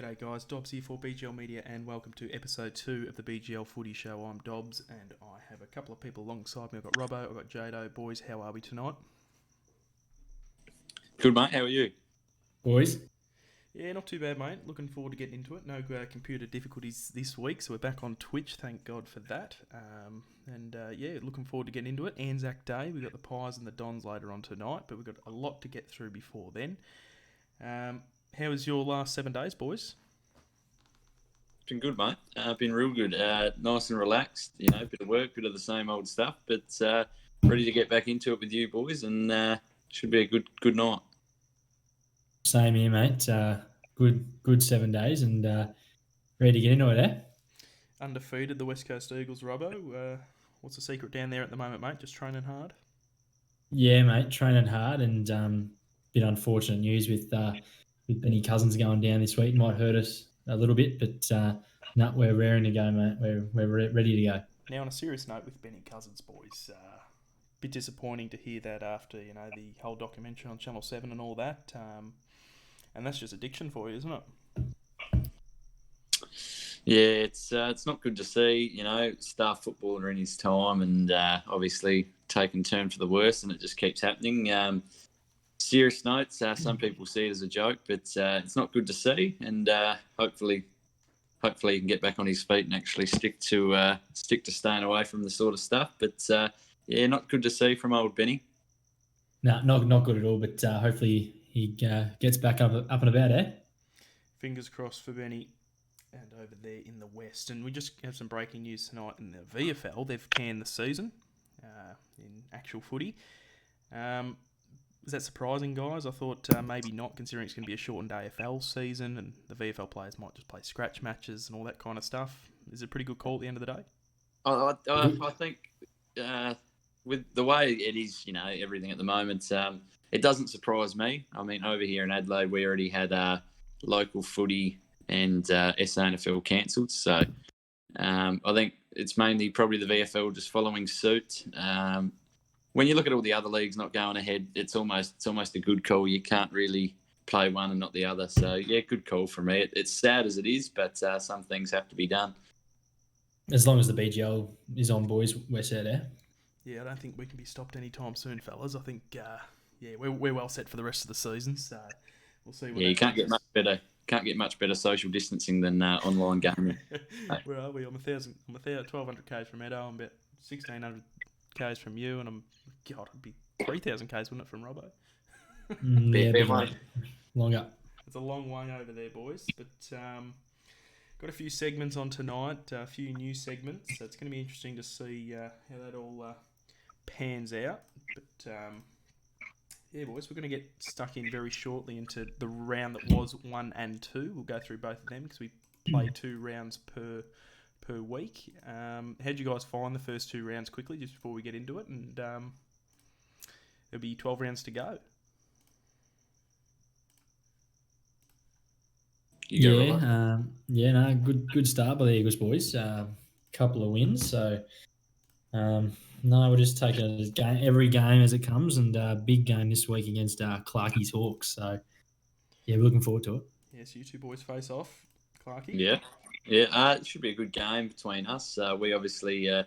G'day guys, Dobbs here for BGL Media and welcome to episode 2 of the BGL Footy Show. I'm Dobbs and I have a couple of people alongside me. I've got Robbo, I've got Jado. Boys, how are we tonight? Good, mate. How are you? Boys? Yeah, not too bad, mate. Looking forward to getting into it. No computer difficulties this week, so we're back on Twitch. Thank God for that. Looking forward to getting into it. Anzac Day, we've got the Pies and the Dons later on tonight, but we've got a lot to get through before then. How was your last 7 days, boys? It's been good, mate. Been real good. Nice and relaxed. You know, bit of work, bit of the same old stuff, but ready to get back into it with you boys, and should be a good night. Same here, mate. Good 7 days, and ready to get into it, eh? Undefeated, the West Coast Eagles, Robbo. What's the secret down there at the moment, mate? Just training hard? Yeah, mate. Training hard, and bit unfortunate news with Benny Cousins going down this week. Might hurt us a little bit, but no, we're raring to go, mate. We're ready to go. Now, on a serious note with Benny Cousins, boys, bit disappointing to hear that after, the whole documentary on Channel 7 and all that. And that's just addiction for you, isn't it? Yeah, it's not good to see, star footballer in his time and obviously taking turn for the worse, and it just keeps happening. Serious notes, some people see it as a joke, but it's not good to see, and hopefully he can get back on his feet and actually stick to staying away from the sort of stuff. But not good to see from old Benny. No, not good at all. But hopefully he gets back up and about, eh? Fingers crossed for Benny. And over there in the West, and we just have some breaking news tonight in the VFL. They've canned the season in actual footy. Was that surprising, guys? I thought maybe not, considering it's going to be a shortened AFL season and the VFL players might just play scratch matches and all that kind of stuff. Is it a pretty good call at the end of the day? I think with the way it is, everything at the moment, it doesn't surprise me. I mean, over here in Adelaide, we already had local footy and SANFL cancelled. So I think it's mainly probably the VFL just following suit. When you look at all the other leagues not going ahead, it's almost a good call. You can't really play one and not the other. So, yeah, good call for me. It's sad as it is, but some things have to be done. As long as the BGL is on, boys, we're set there. Yeah, I don't think we can be stopped anytime soon, fellas. I think, we're well set for the rest of the season. So we'll see. You can't get much better. Can't get much better social distancing than online gaming. Where are we? I'm 1,200 k's from Edo. I'm about 1,600 k's from you, and it'd be 3,000 k's, wouldn't it, from Robbo? Longer. It's a long way over there, boys. But got a few segments on tonight, a few new segments. So it's going to be interesting to see how that all pans out. But yeah, boys, we're going to get stuck in very shortly into the round that was 1 and 2. We'll go through both of them because we play 2 rounds per week. How'd you guys find the first 2 rounds quickly, just before we get into it? And there'll be 12 rounds to go. Good start by the Eagles, boys. Couple of wins, so we'll just take it as every game as it comes, and big game this week against Clarkie's Hawks. So yeah, we're looking forward to it. Yes, you two boys face off, Clarkie. Yeah. It should be a good game between us. We obviously had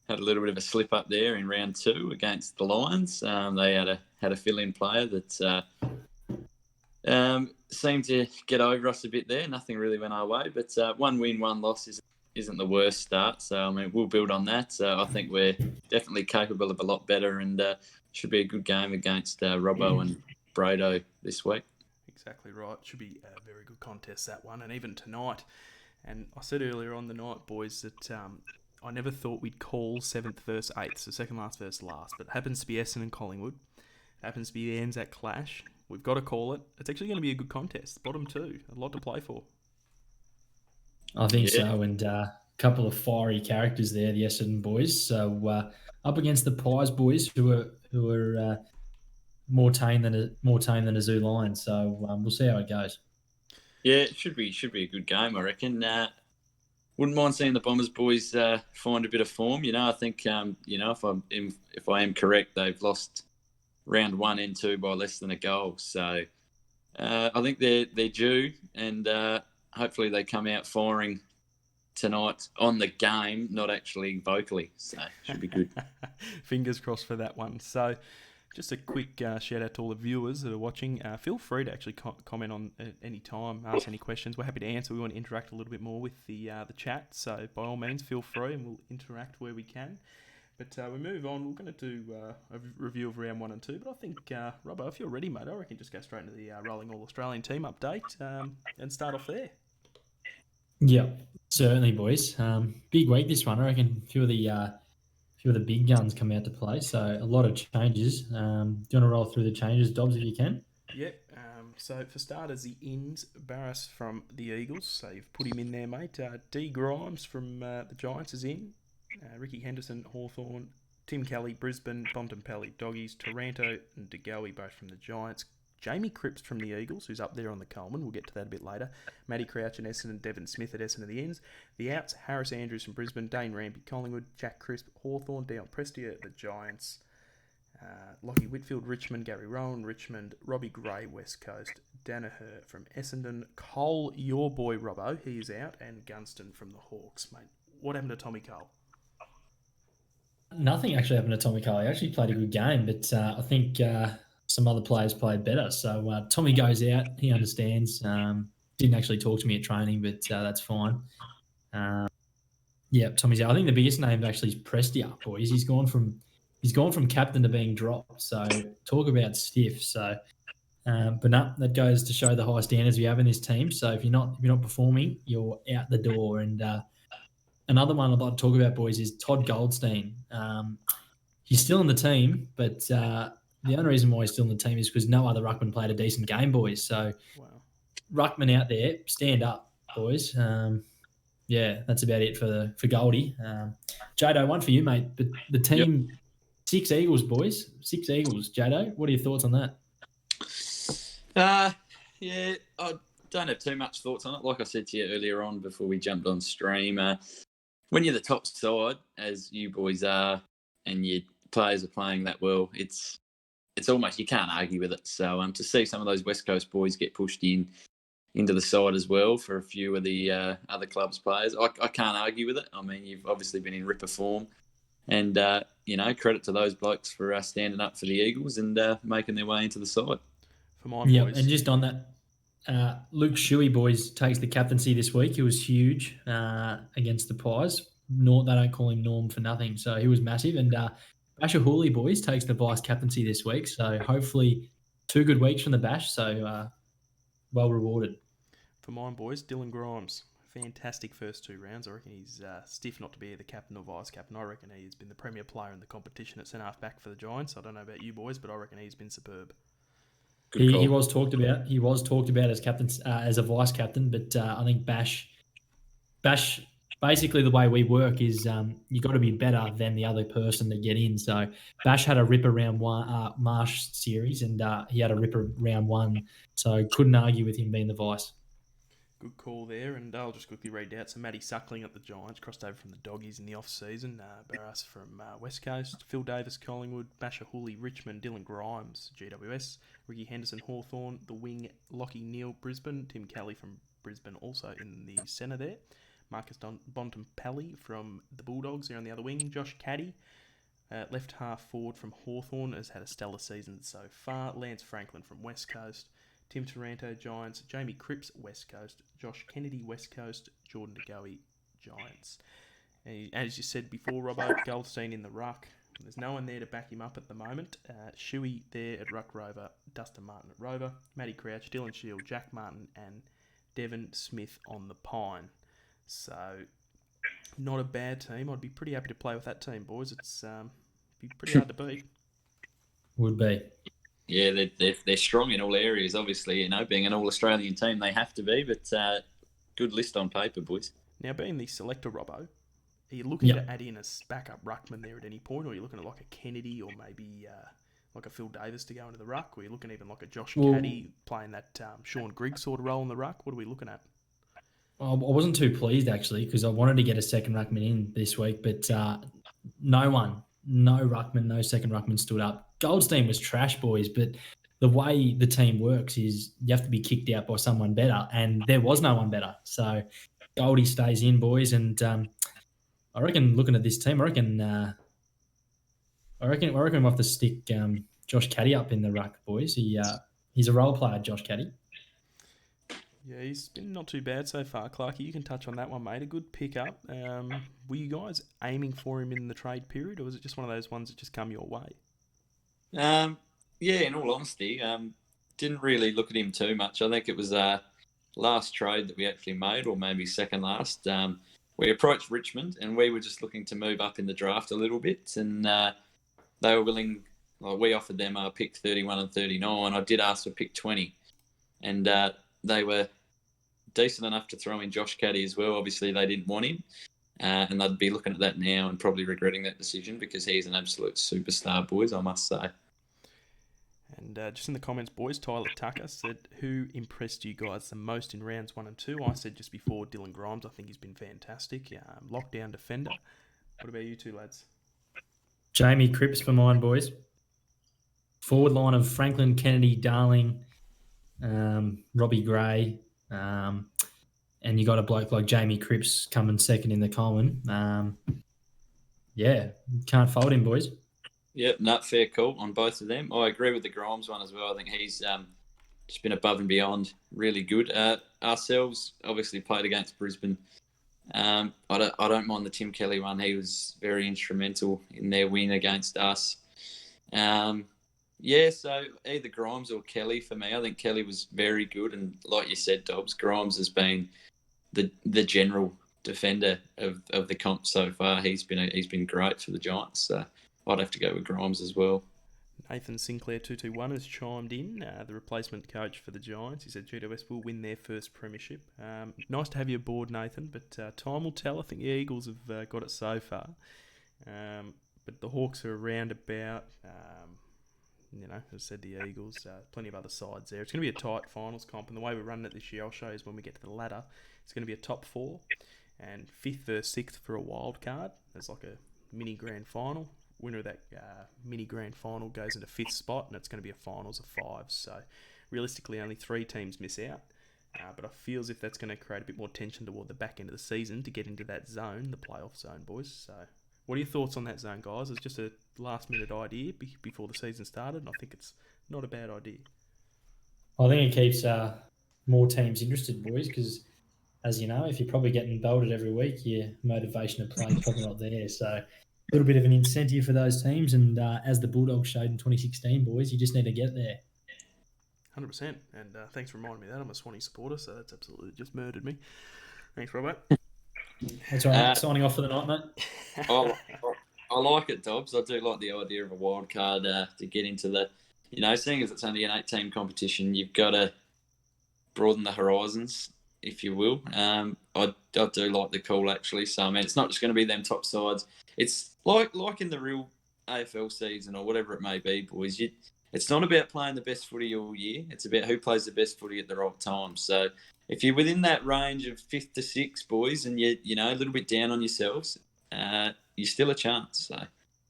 a little bit of a slip up there in round 2 against the Lions. They had a fill-in player that seemed to get over us a bit there. Nothing really went our way, but 1 win, 1 loss isn't the worst start. So I mean, we'll build on that. So I think we're definitely capable of a lot better, and should be a good game against Robbo and Brado this week. Exactly right. Should be a very good contest, that one, and even tonight. And I said earlier on the night, boys, that I never thought we'd call 7th versus 8th, so second last versus last. But it happens to be Essendon and Collingwood. It happens to be the Anzac clash. We've got to call it. It's actually going to be a good contest. Bottom 2, a lot to play for. I think so, and a couple of fiery characters there, the Essendon boys. So up against the Pies boys, who are more tame than a zoo lion. So we'll see how it goes. Yeah, it should be a good game, I reckon. Wouldn't mind seeing the Bombers boys find a bit of form. I think if I am correct, they've lost round 1 and 2 by less than a goal. So I think they're due, and hopefully they come out firing tonight on the game, not actually vocally. So should be good. Fingers crossed for that one. So just a quick shout out to all the viewers that are watching. Feel free to actually comment on at any time, ask any questions. We're happy to answer. We want to interact a little bit more with the chat. So by all means, feel free and we'll interact where we can. But we move on. We're going to do a review of round 1 and 2. But I think, Robbo, if you're ready, mate, I reckon just go straight into the rolling all-Australian team update and start off there. Yeah, certainly, boys. Big week this one. I reckon a few of the big guns come out to play. So a lot of changes. Do you want to roll through the changes, Dobbs, if you can? Yep. So for starters, the ins, Barras from the Eagles. So you've put him in there, mate. D. Grimes from the Giants is in. Ricky Henderson, Hawthorn, Tim Kelly, Brisbane, Bontempelli, Doggies, Taranto and De Goey, both from the Giants. Jamie Cripps from the Eagles, who's up there on the Coleman. We'll get to that a bit later. Matty Crouch and Essendon, Devon Smith at Essendon at the ends. The outs, Harris Andrews from Brisbane, Dane Rampy, Collingwood, Jack Crisp, Hawthorn, Dion Prestia at the Giants. Lockie Whitfield, Richmond, Gary Rowan, Richmond, Robbie Gray, West Coast, Danaher from Essendon, Cole, your boy Robbo, he is out, and Gunston from the Hawks, mate. What happened to Tommy Cole? Nothing actually happened to Tommy Cole. He actually played a good game, but I think some other players played better. So Tommy goes out. He understands. Didn't actually talk to me at training, but that's fine. Yeah, Tommy's out. I think the biggest name actually is Prestia, boys. He's gone from captain to being dropped. So talk about stiff. So, but no, that goes to show the high standards we have in this team. So if you're not performing, you're out the door. And another one I'd like to talk about, boys, is Todd Goldstein. He's still in the team, but the only reason why he's still in the team is because no other ruckman played a decent game, boys. So, Wow. ruckman out there, stand up, boys. Yeah, that's about it for Goldie. Jado, one for you, mate. But the team, 6 Eagles, boys. 6 Eagles. Jado, what are your thoughts on that? Yeah, I don't have too much thoughts on it. Like I said to you earlier on before we jumped on stream, when you're the top side, as you boys are, and your players are playing that well, it's almost, you can't argue with it. So to see some of those West Coast boys get pushed into the side as well for a few of the other clubs' players, I can't argue with it. I mean, you've obviously been in ripper form, and credit to those blokes for standing up for the Eagles and making their way into the side. For mine, boys. And just on that, Luke Shuey, boys, takes the captaincy this week. He was huge against the Pies. They don't call him Norm for nothing, so he was massive. And Basher Hooley, boys, takes the vice captaincy this week. So hopefully 2 good weeks from the Bash. So well rewarded. For mine, boys, Dylan Grimes. Fantastic first 2 rounds. I reckon he's stiff not to be the captain or vice captain. I reckon he's been the premier player in the competition at centre half back for the Giants. I don't know about you boys, but I reckon he's been superb. He was talked about. He was talked about as captain, as a vice captain, but I think Bash. Basically, the way we work is you got to be better than the other person to get in. So Bash had a ripper round 1 Marsh series, and he had a ripper round 1. So couldn't argue with him being the vice. Good call there, and I'll just quickly read out. So Matty Suckling at the Giants, crossed over from the Doggies in the off-season. Barras from West Coast, Phil Davis, Collingwood, Basher Hooley, Richmond, Dylan Grimes, GWS, Ricky Henderson, Hawthorn, the wing, Lockie Neal, Brisbane, Tim Kelly from Brisbane also in the centre there. Marcus Bontempelli from the Bulldogs there on the other wing. Josh Caddy, left half forward from Hawthorn, has had a stellar season so far. Lance Franklin from West Coast. Tim Taranto, Giants. Jamie Cripps, West Coast. Josh Kennedy, West Coast. Jordan De Goey, Giants. And as you said before, Robbo, Goldstein in the ruck. There's no one there to back him up at the moment. Shuey there at Ruck Rover. Dustin Martin at Rover. Matty Crouch, Dylan Shield, Jack Martin and Devon Smith on the Pine. So, not a bad team. I'd be pretty happy to play with that team, boys. It's be pretty hard to beat. Would be. Yeah, they're strong in all areas. Obviously, being an all-Australian team, they have to be. But good list on paper, boys. Now, being the selector, Robbo, are you looking to add in a backup ruckman there at any point, or are you looking at like a Kennedy or maybe like a Phil Davis to go into the ruck? Or are you looking even like a Josh Caddy playing that Sean Griggs sort of role in the ruck? What are we looking at? I wasn't too pleased, actually, because I wanted to get a second ruckman in this week, but no ruckman, no second ruckman stood up. Goldstein was trash, boys, but the way the team works is you have to be kicked out by someone better, and there was no one better. So Goldie stays in, boys, and I reckon looking at this team, I reckon we'll have to stick Josh Caddy up in the ruck, boys. He's a role player, Josh Caddy. Yeah, he's been not too bad so far, Clarky. You can touch on that one, mate. A good pickup. Were you guys aiming for him in the trade period, or was it just one of those ones that just come your way? Yeah, in all honesty, didn't really look at him too much. I think it was last trade that we actually made, or maybe second last. We approached Richmond, and we were just looking to move up in the draft a little bit, and they were willing. Well, we offered them pick 31 and 39. I did ask for pick 20, and they were decent enough to throw in Josh Caddy as well. Obviously, they didn't want him, and they'd be looking at that now and probably regretting that decision because he's an absolute superstar, boys, I must say. And just in the comments, boys, Tyler Tucker said, who impressed you guys the most in rounds 1 and 2? I said just before Dylan Grimes. I think he's been fantastic. Lockdown defender. What about you two, lads? Jamie Cripps for mine, boys. Forward line of Franklin, Kennedy, Darling, Robbie Gray, and you got a bloke like Jamie Cripps coming second in the Coleman. Can't fold him, boys. Yep, not fair call on both of them. I agree with the Grimes one as well. I think he's just been above and beyond really good. Ourselves obviously played against Brisbane. I don't mind the Tim Kelly one. He was very instrumental in their win against us. So either Grimes or Kelly for me. I think Kelly was very good, and like you said, Dobbs, Grimes has been the general defender of the comp so far. He's been great for the Giants. So I'd have to go with Grimes as well. Nathan Sinclair 221 has chimed in, the replacement coach for the Giants. He said GWS will win their first premiership. Nice to have you aboard, Nathan, but time will tell. I think the Eagles have got it so far. But the Hawks are around about, as I said, the Eagles, plenty of other sides there. It's going to be a tight finals comp, and the way we're running it this year, I'll show you, is when we get to the ladder, it's going to be a top 4 and 5th versus 6th for a wild card. There's like a mini grand final. Winner of that mini grand final goes into 5th spot, and it's going to be a finals of 5. So realistically, only 3 teams miss out. But I feel as if that's going to create a bit more tension toward the back end of the season to get into that zone, the playoff zone, boys. So what are your thoughts on that zone, guys? It's just a last-minute idea before the season started, and I think it's not a bad idea. I think it keeps more teams interested, boys, because as you know, if you're probably getting belted every week, your motivation to play is probably not there. So a little bit of an incentive for those teams, and as the Bulldogs showed in 2016, boys, you just need to get there. 100%, and thanks for reminding me of that. I'm a Swanee supporter, so that's absolutely just murdered me. Thanks, Robert. That's right. Signing off for the night, mate. I like it, Dobbs. I do like the idea of a wild card to get into the, seeing as it's only an 8-team competition, you've got to broaden the horizons, if you will. I do like the call, actually. So, I mean, it's not just going to be them top sides. It's like in the real AFL season or whatever it may be, boys. It's not about playing the best footy all year. It's about who plays the best footy at the right time. So if you're within that range of 5th to 6th, boys, and you're a little bit down on yourselves, you're still a chance. So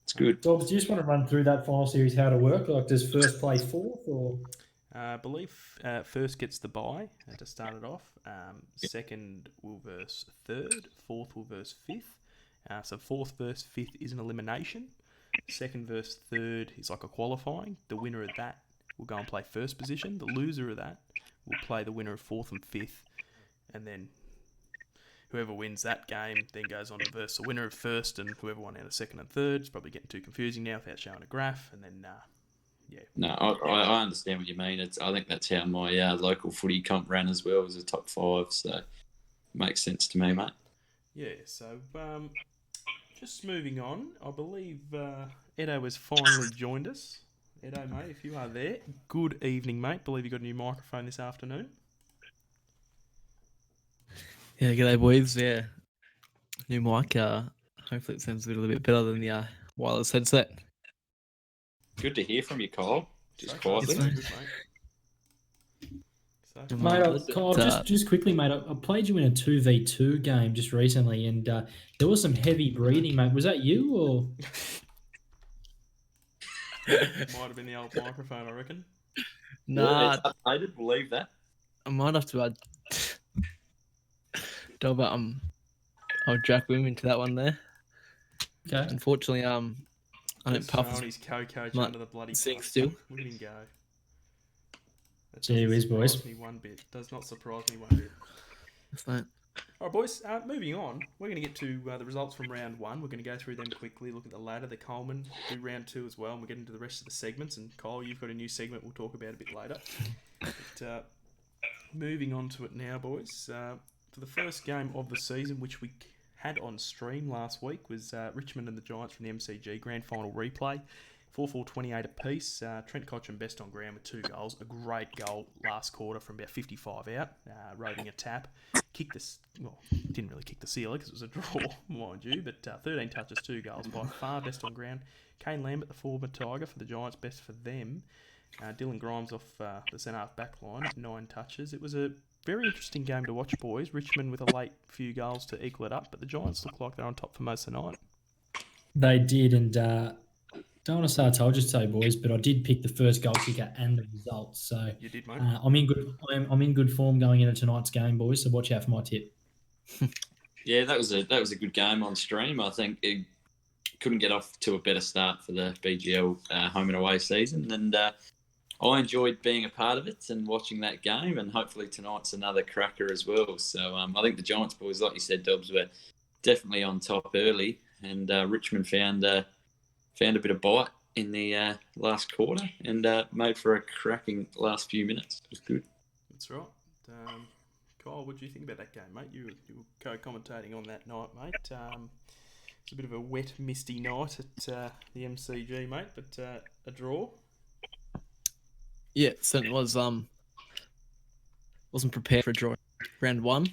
it's good. Dobbs, do you just want to run through that final series, how to work? Like, does first play 4th or? I believe first gets the bye to start it off. Second will verse 3rd. 4th will verse 5th. So 4th verse 5th is an elimination. 2nd verse 3rd is like a qualifying. The winner of that will go and play first position. The loser of that will play the winner of 4th and 5th. And then whoever wins that game then goes on to verse the winner of first, and whoever won out of 2nd and 3rd. It's probably getting too confusing now without showing a graph. And then, yeah. No, I understand what you mean. I think that's how my local footy comp ran as well, as a top 5. So it makes sense to me, mate. Yeah, so just moving on, I believe Edo has finally joined us. Edo, mate, if you are there, good evening, mate. Believe you got a new microphone this afternoon. Yeah, g'day, boys. Yeah, new mic. Hopefully it sounds a little bit better than the wireless headset. Good to hear from you, Kyle. Just quietly. Mate, Kyle, just quickly, mate, I played you in a 2v2 game just recently, and there was some heavy breathing, mate. Was that you, or? Might have been the old microphone, I reckon. Nah, it's updated. We'll leave that. I might have to dub I'll drag him into that one there. Okay. Unfortunately, I don't Just puff throwing as his co-coach much under the bloody sink bus. still. Look at him go. That Gee doesn't whiz, surprise boys. me one bit. Does not surprise me one bit. That's fine. All right, boys. Moving on, we're going to get to the results from round one. We're going to go through them quickly. Look at the ladder, the Coleman, do round two as well, and we'll get into the rest of the segments. And Kyle, you've got a new segment we'll talk about a bit later. But moving on to it now, boys. For the first game of the season, which we had on stream last week, was Richmond and the Giants from the MCG Grand Final replay. 4-4-28 apiece. Trent Cotchin best on ground with 2 goals. A great goal last quarter from about 55 out, roving a tap. Kicked this, well, didn't really kick the ceiling because it was a draw, mind you, but 13 touches, 2 goals. By far best on ground. Kane Lambert, the former Tiger for the Giants, best for them. Dylan Grimes off the centre-half back line, 9 touches. It was a very interesting game to watch, boys. Richmond with a late few goals to equal it up, but the Giants look like they're on top for most of the night. They did, and don't want to say I told you so, boys, but I did pick the first goal kicker and the result. So You did, mate. I'm in good. I'm in good form going into tonight's game, boys. So watch out for my tip. Yeah, that was a good game on stream. I think it couldn't get off to a better start for the BGL home and away season, and I enjoyed being a part of it and watching that game. And hopefully tonight's another cracker as well. So I think the Giants boys, like you said, Dobbs, were definitely on top early, and Richmond found a bit of bite in the last quarter and made for a cracking last few minutes. It was good. That's right. Kyle, what do you think about that game, mate? You were co-commentating on that night, mate. It's a bit of a wet, misty night at the MCG, mate, but a draw. Yeah, it certainly was. Wasn't prepared for a draw round one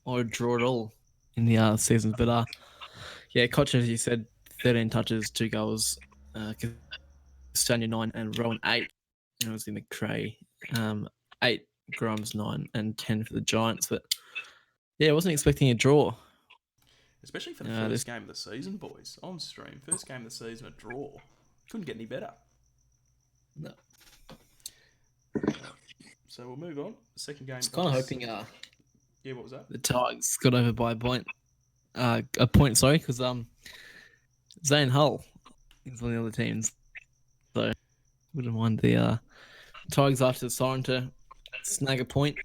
or a draw at all in the season, but yeah, Cochin, as you said, 13 touches, 2 goals. Castagne 9 and Rowan 8. And it was in McRae 8, Grimes 9 and 10 for the Giants. But yeah, I wasn't expecting a draw. Especially for the first game of the season, boys. On stream, first game of the season, a draw. Couldn't get any better. No. So we'll move on. Second game. I was kind of hoping yeah, what was that? the Tigers got over by a point. Sorry, because Zane Hull is one of the other teams. So wouldn't mind the Tigers after the siren to snag a point.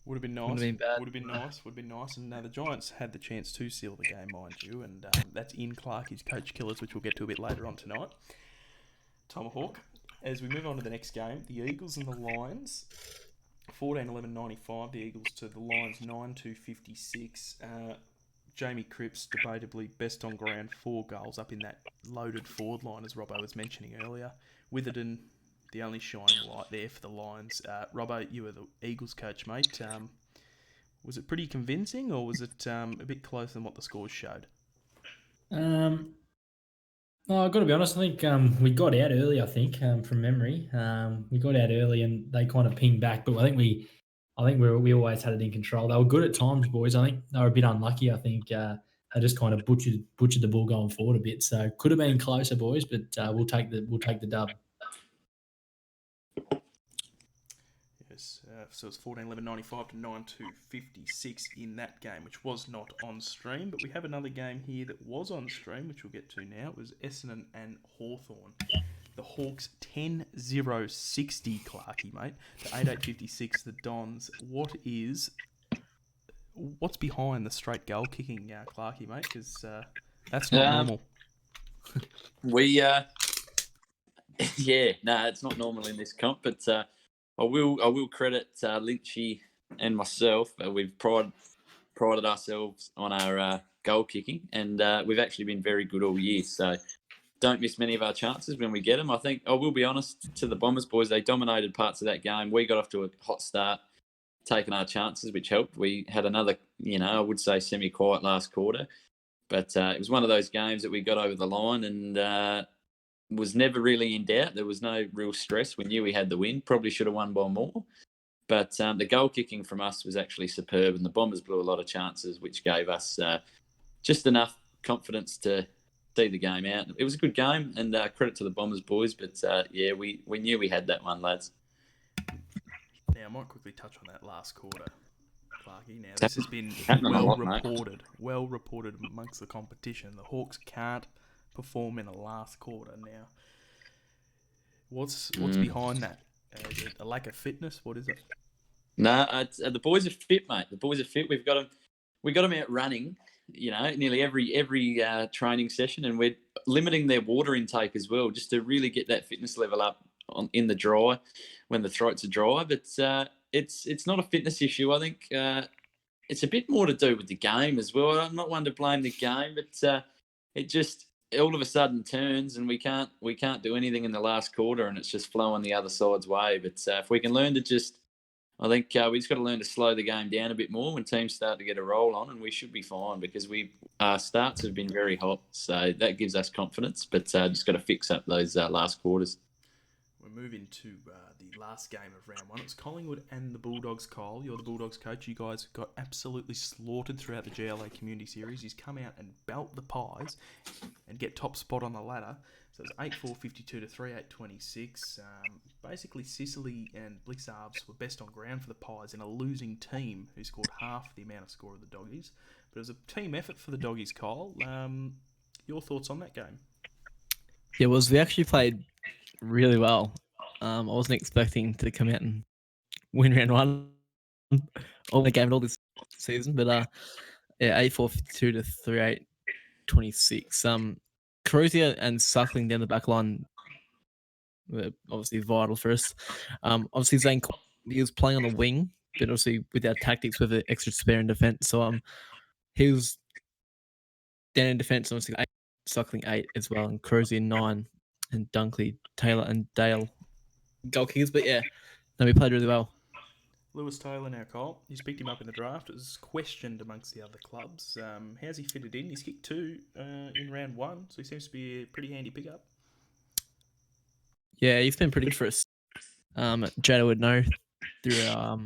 Would have been nice. Wouldn't have been bad. Would have been nice. And the Giants had the chance to seal the game, mind you. And that's in Clarkie's coach killers, which we'll get to a bit later on tonight. Tomahawk. As we move on to the next game, the Eagles and the Lions. 14-11-95. The Eagles to the Lions 9-2-56. Jamie Cripps, debatably best on ground, 4 goals up in that loaded forward line, as Robbo was mentioning earlier. Witherden, the only shining light there for the Lions. Robbo, you were the Eagles coach, mate. Was it pretty convincing, or was it a bit closer than what the scores showed? I've got to be honest. I think we got out early. I think from memory, we got out early and they kind of pinged back. But I think we always had it in control. They were good at times, boys. I think they were a bit unlucky. I think they just kind of butchered the ball going forward a bit. So could have been closer, boys. But we'll take the dub. Yes, so it's 14-11-95 to 9-2-56 in that game, which was not on stream. But we have another game here that was on stream, which we'll get to now. It was Essendon and Hawthorn. The Hawks 10-0-60, Clarkie, mate, to 8-8-56, the Dons. What's behind the straight goal kicking, Clarkie, mate? Because that's not normal. It's not normal in this comp, but I will credit Lynchy and myself. We've prided ourselves on our goal kicking, and we've actually been very good all year. So don't miss many of our chances when we get them. I think I will be honest to the Bombers boys. They dominated parts of that game. We got off to a hot start, taking our chances, which helped. We had another, I would say semi-quiet last quarter, but it was one of those games that we got over the line and was never really in doubt. There was no real stress. We knew we had the win. Probably should have won by more. But the goal kicking from us was actually superb, and the Bombers blew a lot of chances, which gave us just enough confidence to see the game out. It was a good game, and credit to the Bombers boys. But we knew we had that one, lads. Now, I might quickly touch on that last quarter, Clarkie. Now, this has been Happening a well lot, mate. reported amongst the competition. The Hawks can't perform in the last quarter. Now, what's behind that? Is it a lack of fitness? What is it? No, the boys are fit, mate. The boys are fit. We got them out running. Nearly every training session, and we're limiting their water intake as well, just to really get that fitness level up in the dry when the throats are dry. But it's not a fitness issue. I think it's a bit more to do with the game as well. I'm not one to blame the game, but it just all of a sudden turns, and we can't do anything in the last quarter, and it's just flowing the other side's way. But if we can learn to just I think we just got to learn to slow the game down a bit more when teams start to get a roll on, and we should be fine because our starts have been very hot, so that gives us confidence. But just got to fix up those last quarters. We're moving to the last game of round one. It was Collingwood and the Bulldogs. Kyle, you're the Bulldogs coach. You guys got absolutely slaughtered throughout the GLA Community Series. He's come out and belt the Pies and get top spot on the ladder. So it was 8-4, 52 to 3-8, 26. Basically, Sicily and Blixarves were best on ground for the Pies in a losing team who scored half the amount of score of the Doggies. But it was a team effort for the Doggies, Kyle. Your thoughts on that game? Yeah, we actually played really well. I wasn't expecting to come out and win round one all the game at all this season, but 8-4, 52 to 3-8, 26. Crozier and Suckling down the back line were obviously vital for us. Obviously Zane, he was playing on the wing, but obviously with our tactics with the extra spare in defence. So he was down in defence, obviously 8, Suckling 8 as well, and Crozier 9, and Dunkley, Taylor and Dale goal kickers. But yeah, no, we played really well. Lewis Taylor now, Kyle. He's picked him up in the draft. It was questioned amongst the other clubs. How's he fitted in? He's kicked 2 in round 1, so he seems to be a pretty handy pickup. Yeah, he's been pretty good for us. Jada would know through our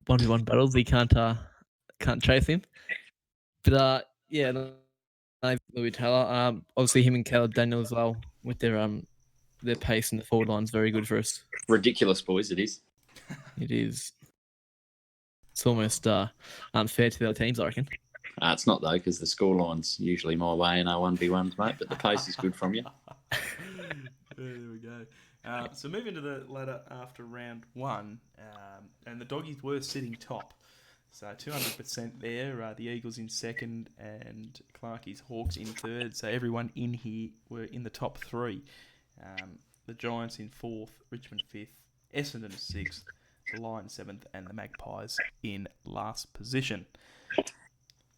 1v1 battles. He can't chase him. But yeah, Louis Taylor. Obviously him and Caleb Daniel as well with their pace in the forward line's very good for us. Ridiculous, boys. It is. It is. It's almost unfair to the other teams, I reckon. It's not though, because the scoreline's usually my way in our 1v1s, mate. But the pace is good from you. There we go. So moving to the ladder after round 1, and the Doggies were sitting top. So 200% there. The Eagles in second and Clarkie's Hawks in third. So everyone in here were in the top 3. The Giants in 4th, Richmond 5th, Essendon 6th, the Lions 7th, and the Magpies in last position.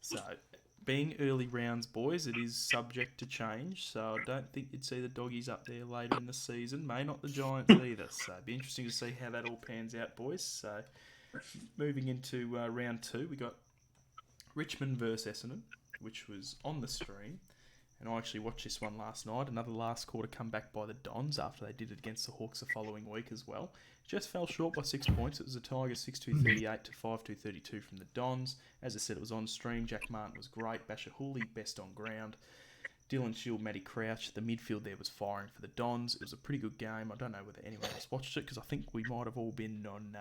So, being early rounds, boys, it is subject to change. So I don't think you'd see the Doggies up there later in the season. May not the Giants either. So it'd be interesting to see how that all pans out, boys. So moving into round 2, we got Richmond versus Essendon, which was on the stream. And I actually watched this one last night. Another last quarter comeback by the Dons after they did it against the Hawks the following week as well. Just fell short by 6 points. It was the Tigers 6-2-38 to 5-2-32 from the Dons. As I said, it was on stream. Jack Martin was great. Basher Hooley, best on ground. Dylan Shield, Matty Crouch. The midfield there was firing for the Dons. It was a pretty good game. I don't know whether anyone else watched it because I think we might have all been on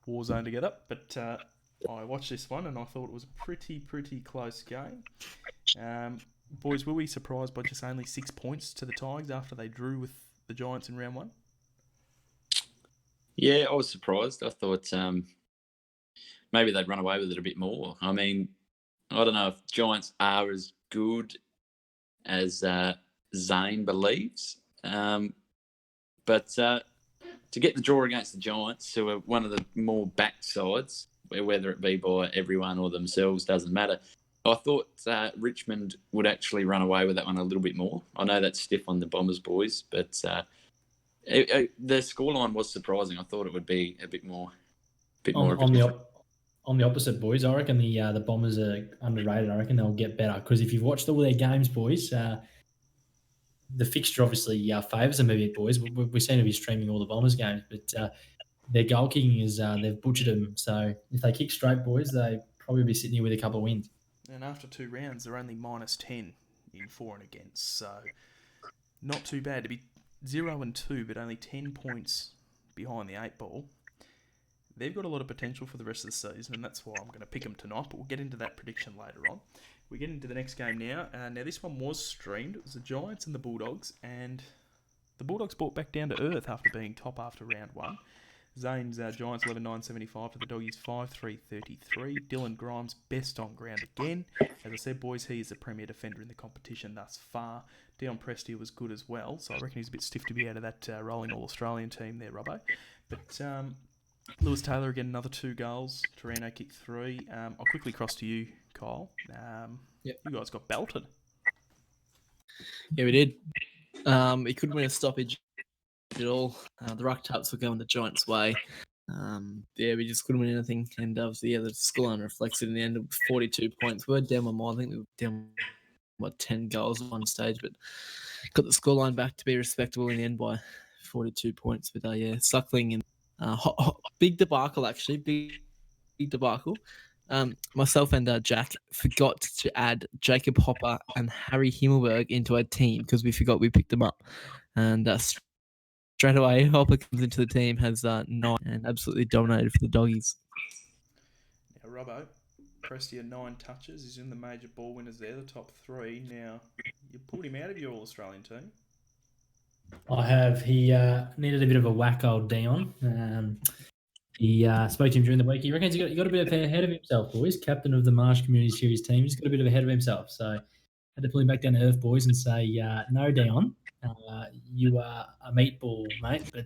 Warzone together. But I watched this one and I thought it was a pretty close game. Boys, were we surprised by just only 6 points to the Tigers after they drew with the Giants in round 1? Yeah, I was surprised. I thought maybe they'd run away with it a bit more. I mean, I don't know if Giants are as good as Zane believes. But to get the draw against the Giants, who are one of the more back sides, whether it be by everyone or themselves, doesn't matter. I thought Richmond would actually run away with that one a little bit more. I know that's stiff on the Bombers, boys, but the scoreline was surprising. I thought it would be a bit more. On the opposite, boys, I reckon the Bombers are underrated. I reckon they'll get better because if you've watched all their games, boys, the fixture obviously favours them a bit, boys. We seem to be streaming all the Bombers games, but their goal kicking is they've butchered them. So if they kick straight, boys, they probably be sitting here with a couple of wins. And after 2 rounds, they're only -10 in for and against. So not too bad to be 0-2, but only 10 points behind the 8 ball. they've got a lot of potential for the rest of the season, and that's why I'm going to pick them tonight. But we'll get into that prediction later on. We get into the next game now. Now, this one was streamed. It was the Giants and the Bulldogs, and the Bulldogs brought back down to earth after being top after round one. Zane's Giants 11-9-75 to the Doggies 5-3-33. Dylan Grimes best on ground again. As I said, boys, he is the premier defender in the competition thus far. Dion Prestia was good as well, so I reckon he's a bit stiff to be out of that rolling All-Australian team there, Robbo. But Lewis Taylor again, another 2 goals. Torino kicked 3. I'll quickly cross to you, Kyle. Yep. You guys got belted. Yeah, we did. He couldn't win a stoppage at all. The ruck taps were going the Giants' way. We just couldn't win anything. And obviously, the scoreline reflects it in the end of 42 points. We were down by more. I think we were down by 10 goals at one stage, but got the scoreline back to be respectable in the end by 42 points. But Suckling and big debacle, actually. Big debacle. Myself and Jack forgot to add Jacob Hopper and Harry Himmelberg into our team because we forgot we picked them up. And straight away, Hopper comes into the team, has 9 and absolutely dominated for the Doggies. Now, Robbo, Prestia 9 touches. He's in the major ball winners there, the top 3. Now, you pulled him out of your All-Australian team. I have. He needed a bit of a whack, old Dion. He spoke to him during the week. He reckons he got a bit ahead of himself, boys. Captain of the Marsh Community Series team. He's got a bit ahead of himself. So had to pull him back down to earth, boys, and say, no, Dion, you are a meatball, mate, but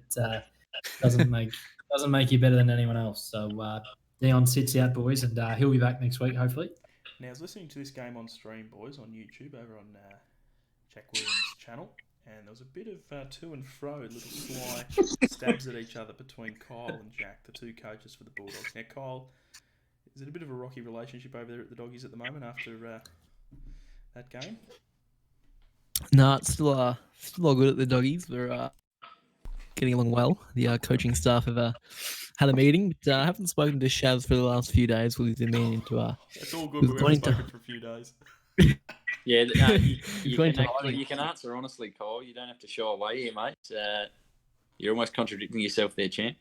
doesn't make you better than anyone else. So Dion sits out, boys, and he'll be back next week, hopefully. Now, I was listening to this game on stream, boys, on YouTube over on Jack Williams' channel, and there was a bit of to and fro, little sly stabs at each other between Kyle and Jack, the 2 coaches for the Bulldogs. Now, Kyle, is it a bit of a rocky relationship over there at the Doggies at the moment after that game? No, it's still all good at the Doggies. We're getting along well. The coaching staff have had a meeting, but I haven't spoken to Shaz for the last few days. We've been meaning to. That's all good. We haven't spoken for a few days. Yeah, you can answer honestly, Cole. You don't have to shy away here, mate. You're almost contradicting yourself there, champ.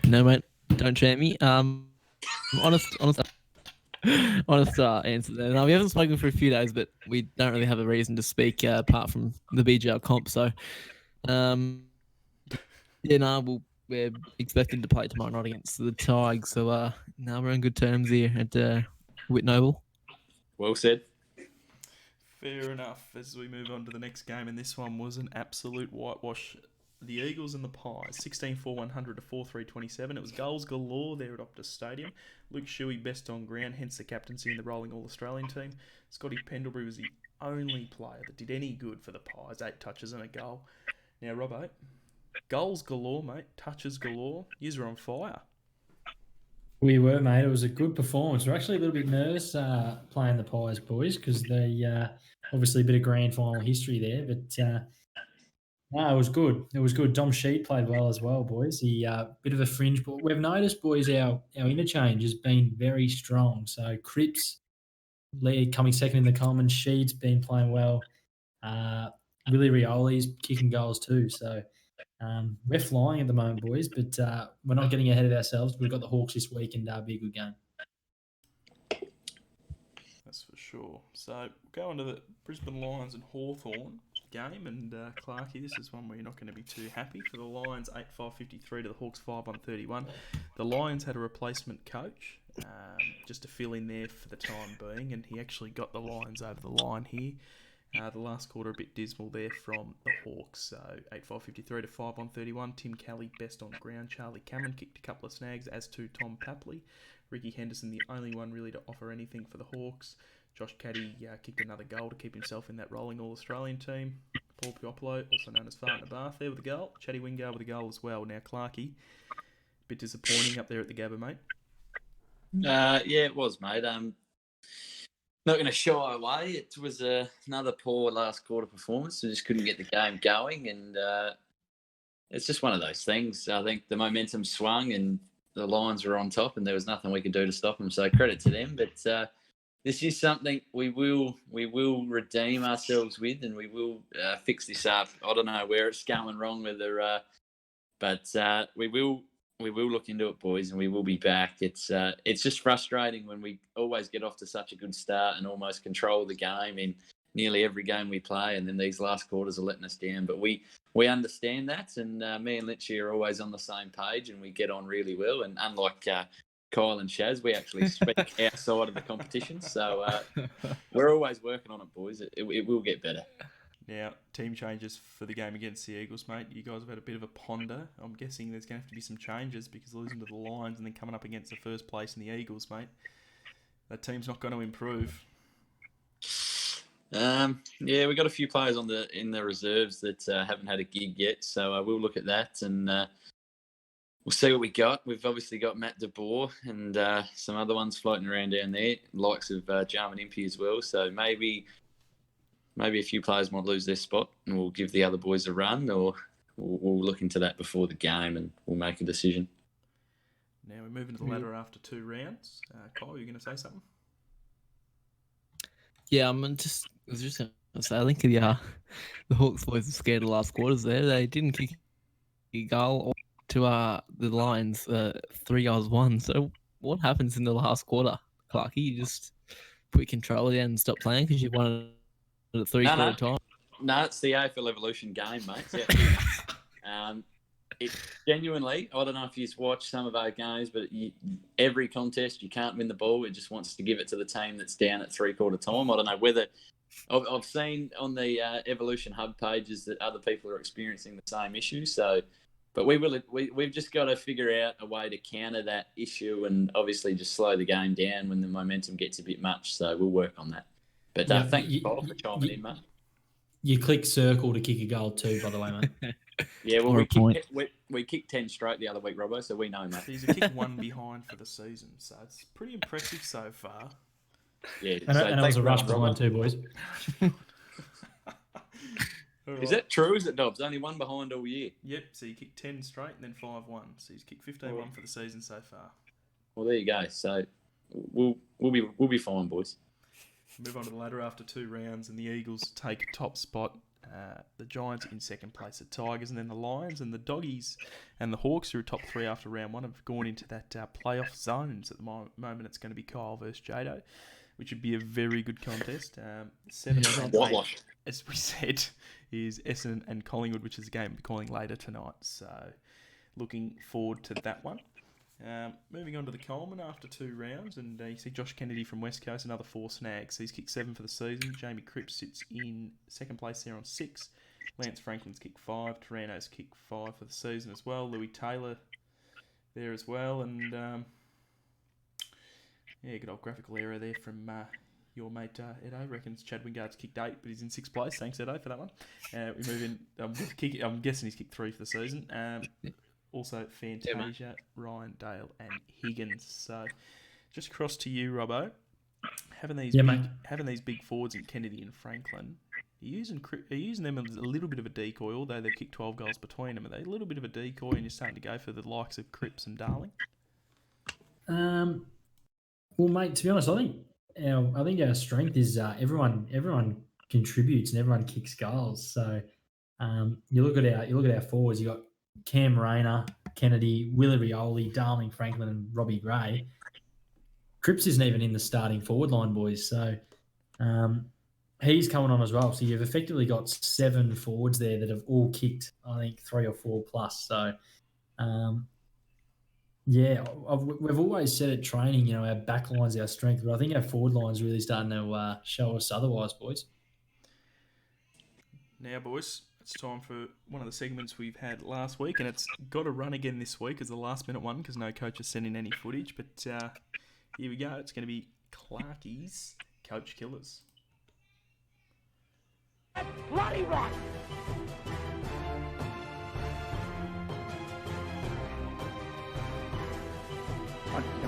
No, mate, don't champ me. Honest answer there. No, we haven't spoken for a few days, but we don't really have a reason to speak apart from the BGL comp. So, we're expected to play tomorrow night against the Tigers. So, we're on good terms here at Whit Noble. Well said. Fair enough. As we move on to the next game, and this one was an absolute whitewash. The Eagles and the Pies, 16-4-100 to 4-3-27. It was goals galore there at Optus Stadium. Luke Shuey best on ground, hence the captaincy in the rolling All-Australian team. Scotty Pendlebury was the only player that did any good for the Pies, 8 touches and a goal. Now, Robbo, goals galore, mate, touches galore. Yous are on fire. We were, mate. It was a good performance. We're actually a little bit nervous playing the Pies, boys, because they obviously a bit of grand final history there. But no, it was good. It was good. Dom Sheed played well as well, boys. He bit of a fringe, but we've noticed, boys, our interchange has been very strong. So Cripps, Lee coming second in the Commons. Sheed's been playing well. Willie Rioli's kicking goals too. So we're flying at the moment, boys, but we're not getting ahead of ourselves. We've got the Hawks this week and be a good game. That's for sure. So go on to the Brisbane Lions and Hawthorn game, and Clarkie, this is one where you're not going to be too happy. For the Lions, 8-5-53 to the Hawks 5-1-31. The Lions had a replacement coach just to fill in there for the time being, and he actually got the Lions over the line here. The last quarter a bit dismal there from the Hawks. So 8-5-53 to 5-1-31. Tim Kelly best on ground. Charlie Cameron kicked a couple of snags, as to Tom Papley. Ricky Henderson the only one really to offer anything for the Hawks. Josh Caddy kicked another goal to keep himself in that rolling All-Australian team. Paul Piopolo, also known as Fart in the Bath, there with a goal. Chatty Wingard with a goal as well. Now Clarkie, bit disappointing up there at the Gabba, mate. Yeah, it was, mate. Not going to shy away. It was another poor last quarter performance. We just couldn't get the game going, and it's just one of those things. I think the momentum swung, and the Lions were on top, and there was nothing we could do to stop them. So credit to them. But this is something we will redeem ourselves with, and we will fix this up. I don't know where it's going wrong with her, but we will We will look into it, boys, and we will be back. It's just frustrating when we always get off to such a good start and almost control the game in nearly every game we play, and then these last quarters are letting us down. But we understand that, and me and Litchy are always on the same page, and we get on really well. And unlike Kyle and Shaz, we actually speak outside of the competition. So we're always working on it, boys. It will get better. Now, team changes for the game against the Eagles, mate. You guys have had a bit of a ponder. I'm guessing there's going to have to be some changes because losing to the Lions and then coming up against the first place in the Eagles, mate, that team's not going to improve. Yeah, we got a few players in the reserves that haven't had a gig yet, so we'll look at that and we'll see what we got. We've obviously got Matt De Boer and some other ones floating around down there, likes of Jarman Impey as well. So maybe a few players might lose their spot and we'll give the other boys a run, or we'll look into that before the game and we'll make a decision. Now we're moving to the ladder after 2 rounds. Kyle, you going to say something? Yeah, I was just going to say, I think the Hawks boys were scared of the last quarters there. They didn't kick a goal to the Lions, 3 goals won. So what happens in the last quarter, Clarky? You just put your controller down and stop playing because you won it at 3/4 time? No, it's the AFL Evolution game, mate. It genuinely, I don't know if you've watched some of our games, but every contest you can't win the ball. It just wants to give it to the team that's down at 3/4 time. I don't know whether I've seen on the Evolution Hub pages that other people are experiencing the same issue. So, but we've just got to figure out a way to counter that issue and obviously just slow the game down when the momentum gets a bit much. So we'll work on that. But thank you, Paul, for chiming in, mate. You click circle to kick a goal too, by the way, mate. Yeah, well, we kicked 10 straight the other week, Robbo, so we know, mate. He's a kick 1 behind for the season, so it's pretty impressive so far. Yeah, and I was a rush behind too, boys. Is that true? Is it, Dobbs? Only 1 behind all year. Yep. So you kicked 10 straight and then 5-1. So he's kicked 15-1 for the season so far. Well, there you go. So we'll be fine, boys. Move on to the ladder after 2 rounds, and the Eagles take top spot. The Giants in second place, the Tigers, and then the Lions and the Doggies and the Hawks, who are top 3 after round 1, have gone into that playoff zones. At the moment, it's going to be Kyle versus Jado, which would be a very good contest. 7 and 8, as we said, is Essendon and Collingwood, which is a game we'll be calling later tonight. So, looking forward to that one. Moving on to the Coleman after 2 rounds, and you see Josh Kennedy from West Coast, another 4 snags. So he's kicked 7 for the season. Jamie Cripps sits in second place there on 6. Lance Franklin's kicked 5. Tarano's kicked 5 for the season as well. Louis Taylor there as well, and good old graphical error there from your mate Edo. Reckons Chad Wingard's kicked 8, but he's in 6th place. Thanks, Edo, for that one. We move in. I'm guessing he's kicked 3 for the season. Also, Fantasia, Ryan, Dale, and Higgins. So, just across to you, Robbo. Having these big forwards in Kennedy and Franklin, are you using them as a little bit of a decoy, although they've kicked 12 goals between them? Are they a little bit of a decoy, and you're starting to go for the likes of Cripps and Darling? Well, mate, to be honest, I think our strength is everyone contributes and everyone kicks goals. So, you look at our forwards. You got Cam Rayner, Kennedy, Willie Rioli, Darling, Franklin, and Robbie Gray. Cripps isn't even in the starting forward line, boys. So he's coming on as well. So you've effectively got 7 forwards there that have all kicked, I think, 3 or 4 plus. So, we've always said at training, our back line's our strength, but I think our forward line's really starting to show us otherwise, boys. Now, boys, it's time for one of the segments we've had last week, and it's got to run again this week as the last-minute one because no coach has sent in any footage. But here we go. It's going to be Clarkie's Coach Killers. Bloody right!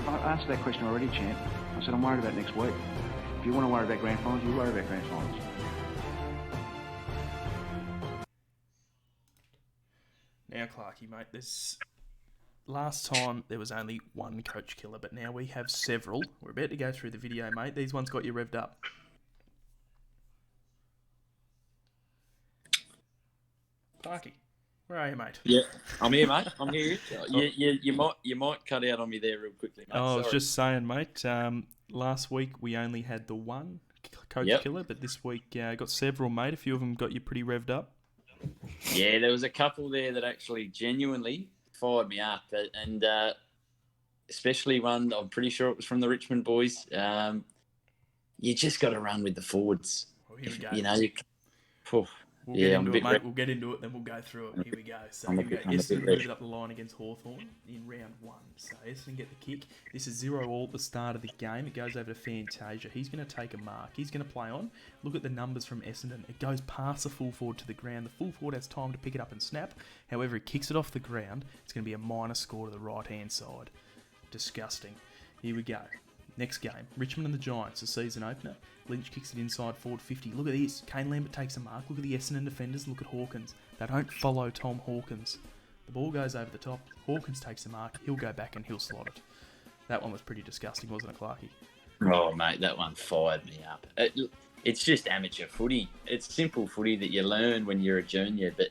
I answered that question already, champ. I said I'm worried about next week. If you want to worry about grand finals, you worry about grand finals. Now, Clarkie, mate, last time there was only one coach killer, but now we have several. We're about to go through the video, mate. These ones got you revved up. Clarkie, Where are you, mate? Yeah, I'm here, mate. I'm here. You might cut out on me there real quickly, mate. I was Sorry. just saying, mate. Last week we only had the one coach killer, but this week got several, mate. A few of them got you pretty revved up. Yeah, there was a couple there that actually genuinely fired me up, and especially one. I'm pretty sure it was from the Richmond boys. You just got to run with the forwards. Well, here we go. You know, We'll get into it, mate. We'll get into it, then we'll go through it. Here we go. So here we go. Essendon moved up the line against Hawthorn in round 1. So Essendon get the kick. This is 0-all at the start of the game. It goes over to Fantasia. He's going to take a mark. He's going to play on. Look at the numbers from Essendon. It goes past the full forward to the ground. The full forward has time to pick it up and snap. However, he kicks it off the ground. It's going to be a minor score to the right-hand side. Disgusting. Here we go. Next game, Richmond and the Giants, the season opener. Lynch kicks it inside forward 50. Look at this. Kane Lambert takes a mark. Look at the Essendon defenders. Look at Hawkins. They don't follow Tom Hawkins. The ball goes over the top. Hawkins takes a mark. He'll go back and he'll slot it. That one was pretty disgusting, wasn't it, Clarkie? Oh, mate, that one fired me up. It's just amateur footy. It's simple footy that you learn when you're a junior, but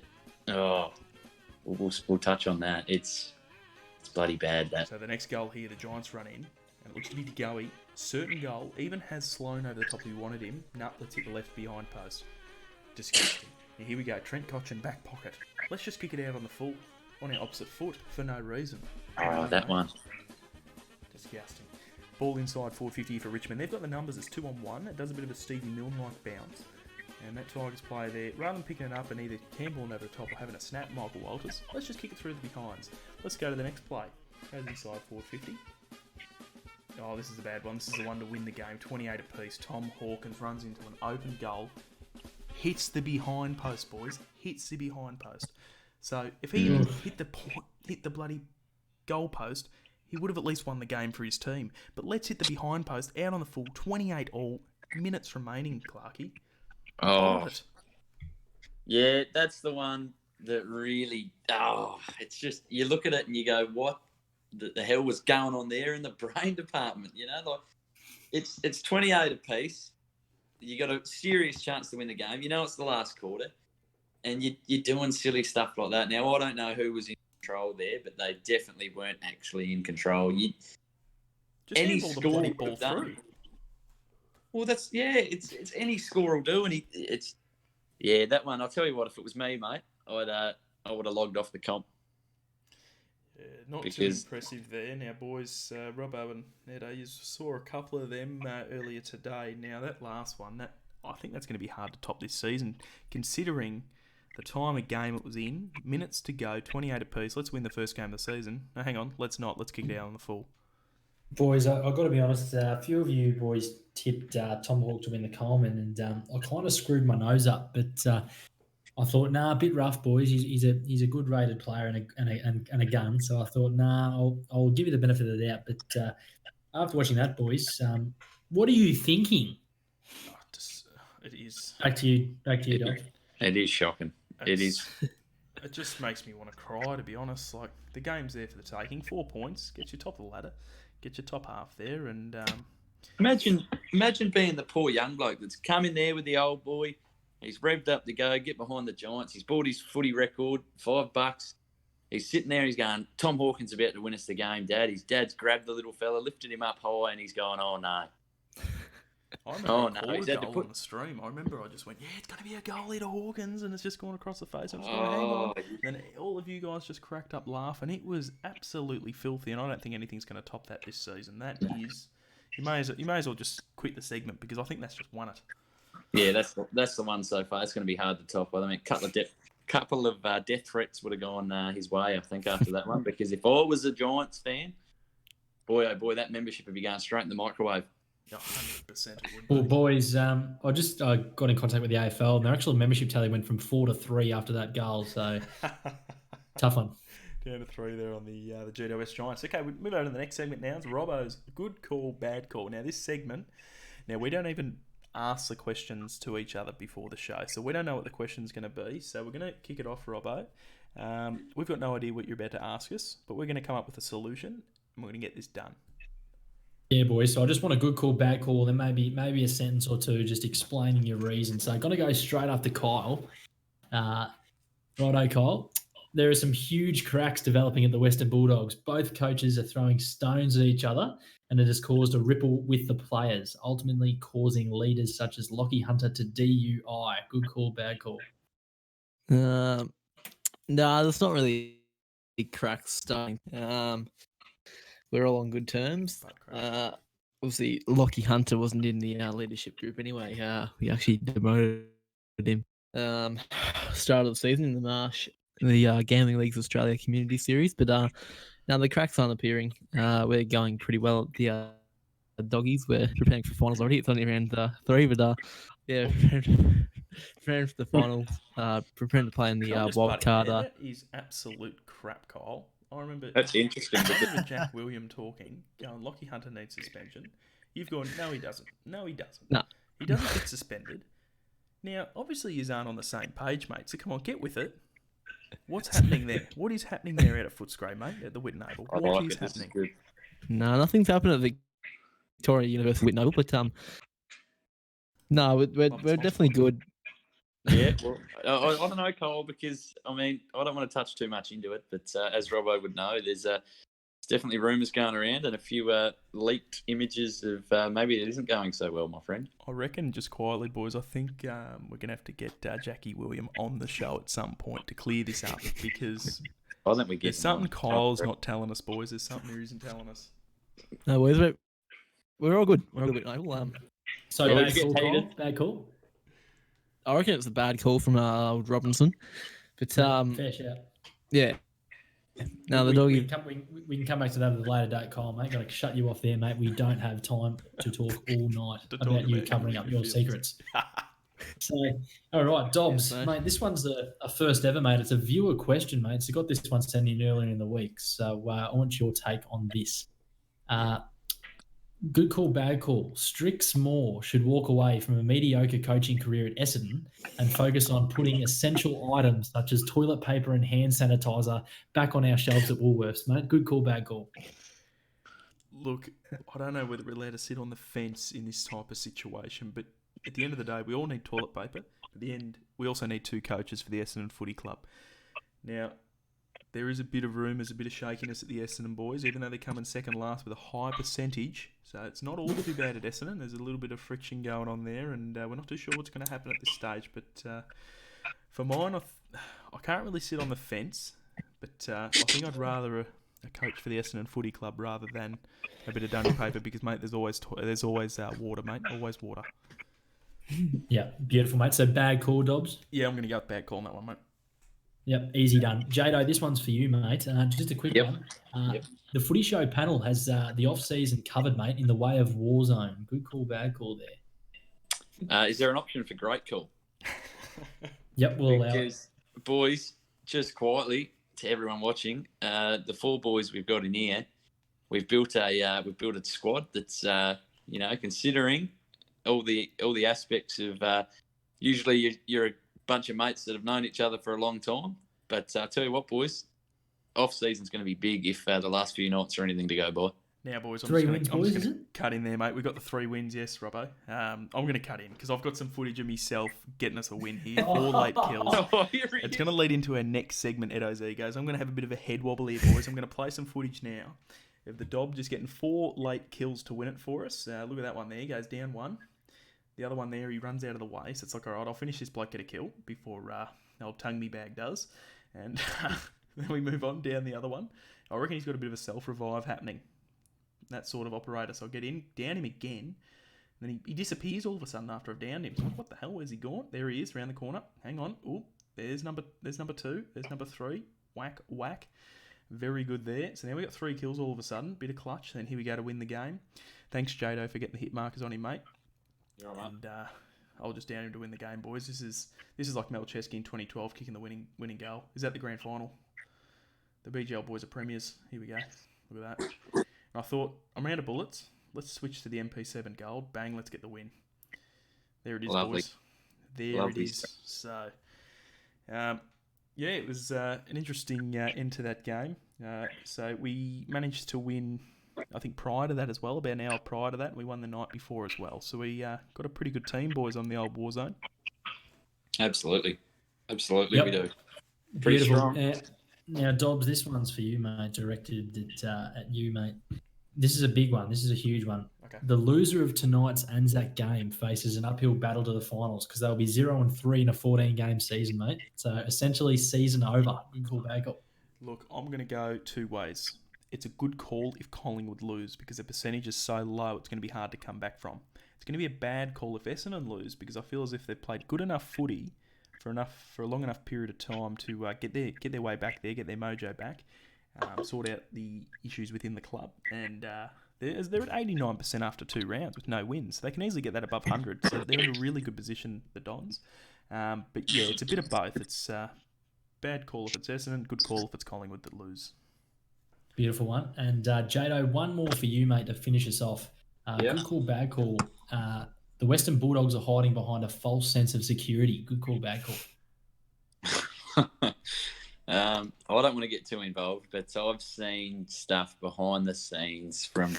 we'll touch on that. It's bloody bad, that. So the next goal here, the Giants run in. And it looks to be DeGoey. Certain goal. Even has Sloan over the top if you wanted him. Let's hit the left behind post. Disgusting. Now here we go. Trent Cotchin back pocket. Let's just kick it out on the full. On our opposite foot for no reason. Oh, that one. Disgusting. Ball inside 450 for Richmond. They've got the numbers. It's 2-on-1. It does a bit of a Stevie Milne-like bounce. And that Tigers player there, rather than picking it up and either handballing over the top or having a snap, Michael Walters, let's just kick it through the behinds. Let's go to the next play. Goes inside 450. Oh, this is a bad one. This is the one to win the game. 28 apiece. Tom Hawkins runs into an open goal. Hits the behind post, boys. Hits the behind post. So if he hit the bloody goal post, he would have at least won the game for his team. But let's hit the behind post out on the full. 28 all. Minutes remaining, Clarkie. Oh. Yeah, that's the one that really... it's just... You look at it and you go, what the hell was going on there in the brain department? You know, like it's 28 apiece. You got a serious chance to win the game. You know it's the last quarter, and you're doing silly stuff like that. Now I don't know who was in control there, but they definitely weren't actually in control. Any score would have done. Well, it's any score will do, and that one. I'll tell you what, if it was me, mate, I would have logged off the comp. Not too impressive there. Now, boys, Robbo and Nedo, you saw a couple of them earlier today. Now, that last one, I think that's going to be hard to top this season, considering the time of game it was in, minutes to go, 28 apiece. Let's win the first game of the season. No, hang on, let's not. Let's kick it out on the full. Boys, I've got to be honest, a few of you boys tipped Tom Hawke to win the Coleman, and I kind of screwed my nose up, but... I thought, a bit rough, boys. He's a good rated player and a gun. So I thought, I'll give you the benefit of the doubt. But after watching that, boys, what are you thinking? It is. Back to you, Doc. It is shocking. It is. It just makes me want to cry, to be honest. Like, the game's there for the taking. 4 points, get you top of the ladder, get your top half there, and imagine being the poor young bloke that's come in there with the old boy. He's revved up to go, get behind the Giants. He's bought his footy record, $5. He's sitting there, he's going, Tom Hawkins about to win us the game, Dad. His dad's grabbed the little fella, lifted him up high, and he's going, oh, no. I remember he's had to put on the stream. I remember I just went, it's going to be a goal here to Hawkins, and it's just gone across the face. I'm just going, hang on. And all of you guys just cracked up laughing. It was absolutely filthy, and I don't think anything's going to top that this season. That is... You may as well just quit the segment, because I think that's just won it. Yeah, that's the one so far. It's going to be hard to top. I mean, a couple of death threats would have gone his way, I think, after that one. Because if I was a Giants fan, boy, oh boy, that membership would be going straight in the microwave. 100%. Well, boys, I got in contact with the AFL, and their actual membership tally went from 4 to 3 after that goal. So tough one. Down to 3 there on the GWS Giants. Okay, we move on to the next segment now. It's Robbo's good call, bad call. Now, this segment, we don't even ask the questions to each other before the show, so we don't know what the question's going to be. So we're going to kick it off, Robbo. We've got no idea what you're about to ask us, but we're going to come up with a solution, and we're going to get this done. Yeah, boys. So I just want a good call, bad call, then maybe a sentence or two just explaining your reason. So I'm going to go straight after Kyle. Righto, Kyle. there are some huge cracks developing at the Western Bulldogs. Both coaches are throwing stones at each other, and it has caused a ripple with the players, ultimately causing leaders such as Lockie Hunter to DUI. Good call, bad call. No, that's not really cracks starting. We're all on good terms. Obviously, Lockie Hunter wasn't in the leadership group anyway. We actually demoted him. Start of the season in the Marsh, the Gambling Leagues Australia Community Series. But now the cracks aren't appearing. We're going pretty well at the doggies. We're preparing for finals already. It's only round 3, but yeah, preparing for the finals. Preparing to play in the wild card. That is absolute crap, Kyle. I remember That's interesting. I remember Jack William talking, going, Lockie Hunter needs suspension. You've gone, no, he doesn't. No, he doesn't. No. He doesn't get suspended. Now, obviously, you aren't on the same page, mate. So come on, get with it. What's happening there? What is happening there out of Footscray, mate, at the Whitnable? What is happening? No, nothing's happened at Victoria University Whitnable, but no, we're definitely good. Yeah, well, I don't know, Cole, because, I mean, I don't want to touch too much into it, but as Robbo would know, there's definitely rumours going around and a few leaked images of maybe it isn't going so well, my friend. I reckon, just quietly, boys, I think we're going to have to get Jackie William on the show at some point to clear this up, because I think we get there's something Kyle's not telling us, boys. There's something he isn't telling us. No, boys, we're all good. We're all good. So Yeah, bad call, Kyle? Bad call? I reckon it's a bad call from Robinson, but fair shout. yeah. Now the we doggy. we can come back to that at a later date, Kyle, mate. Got to shut you off there, mate. We don't have time to talk all night about you covering up your secrets. So, all right, Dobbs, mate. This one's a first ever, mate. It's a viewer question, mate. So, got this one sent in earlier in the week. So, I want your take on this. Good call, bad call. Strix Moore should walk away from a mediocre coaching career at Essendon and focus on putting essential items such as toilet paper and hand sanitizer back on our shelves at Woolworths, mate. Good call, bad call. Look, I don't know whether we're allowed to sit on the fence in this type of situation, but at the end of the day, we all need toilet paper. At the end, we also need 2 coaches for the Essendon Footy Club. Now, there is a bit of rumours, a bit of shakiness at the Essendon boys, even though they come in second last with a high percentage. So it's not all to be bad at Essendon. There's a little bit of friction going on there, and we're not too sure what's going to happen at this stage. But for mine, I can't really sit on the fence, but I think I'd rather a coach for the Essendon Footy Club rather than a bit of dunny paper, because, mate, there's always water, mate. Always water. Yeah, beautiful, mate. So bad call, Dobbs? Yeah, I'm going to go with bad call on that one, mate. Yep, easy done. Jado, this one's for you, mate. Just a quick one. The Footy Show panel has the off-season covered, mate, in the way of Warzone. Good call, bad call there. Is there an option for great call? Yep, we'll allow it. Because, boys, just quietly to everyone watching, the 4 boys we've got in here, we've built a squad that's considering all the aspects of usually you're a bunch of mates that have known each other for a long time. But I tell you what, boys, off season's going to be big if the last few nights are anything to go by. Now, boys, I'm 3 just wins, going boys, is to it? cut in there, mate. We've got the 3 wins, yes, Robbo. I'm going to cut in because I've got some footage of myself getting us a win here. 4 late kills. It's going to lead into our next segment, Edo's Egos. I'm going to have a bit of a head wobble here, boys. I'm going to play some footage now of the Dob just getting 4 late kills to win it for us. Look at that one there. He goes down 1. The other one there, he runs out of the way. So it's like, all right, I'll finish this bloke, get a kill before old tongue me bag does. And then we move on down the other one. I reckon he's got a bit of a self-revive happening. That sort of operator. So I'll get in, down him again. And then he disappears all of a sudden after I've downed him. So I'm like, what the hell? Where's he gone? There he is, around the corner. Hang on. Oh, there's number 2. There's number 3. Whack, whack. Very good there. So now we got 3 kills all of a sudden. Bit of clutch. Then here we go to win the game. Thanks, Jado, for getting the hit markers on him, mate. You're all right. And I'll just down him to win the game, boys. This is like Mel Chesky in 2012 kicking the winning goal. Is that the grand final? The BGL boys are premiers. Here we go. Look at that. And I thought, I'm out of bullets. Let's switch to the MP7 gold. Bang, let's get the win. There it is, Lovely. boys. There Lovely it is. So, it was an interesting end to that game. So we managed to win, I think, prior to that as well, about an hour prior to that. We won the night before as well. So we got a pretty good team, boys, on the old Warzone. Absolutely. Yep. We do. Pretty Beautiful. strong. Now, Dobbs, this one's for you, mate. Directed at you, mate. This is a big one. This is a huge one. Okay. The loser of tonight's Anzac game faces an uphill battle to the finals because they'll be 0-3 in a 14-game season, mate. So essentially, season over. Good call, bad call. Look, I'm going to go two ways. It's a good call if Collingwood lose because the percentage is so low, it's going to be hard to come back from. It's going to be a bad call if Essendon lose because I feel as if they've played good enough footy for a long enough period of time to get their way back there, get their mojo back, sort out the issues within the club, and they're at 89% after 2 rounds with no wins. They can easily get that above 100, so they're in a really good position, the Dons. But yeah, it's a bit of both. It's bad call if it's Essendon, good call if it's Collingwood that lose. Beautiful one. And Jado, one more for you, mate, to finish us off. Good call, bad call. The Western Bulldogs are hiding behind a false sense of security. Good call, bad call. I don't want to get too involved, but I've seen stuff behind the scenes from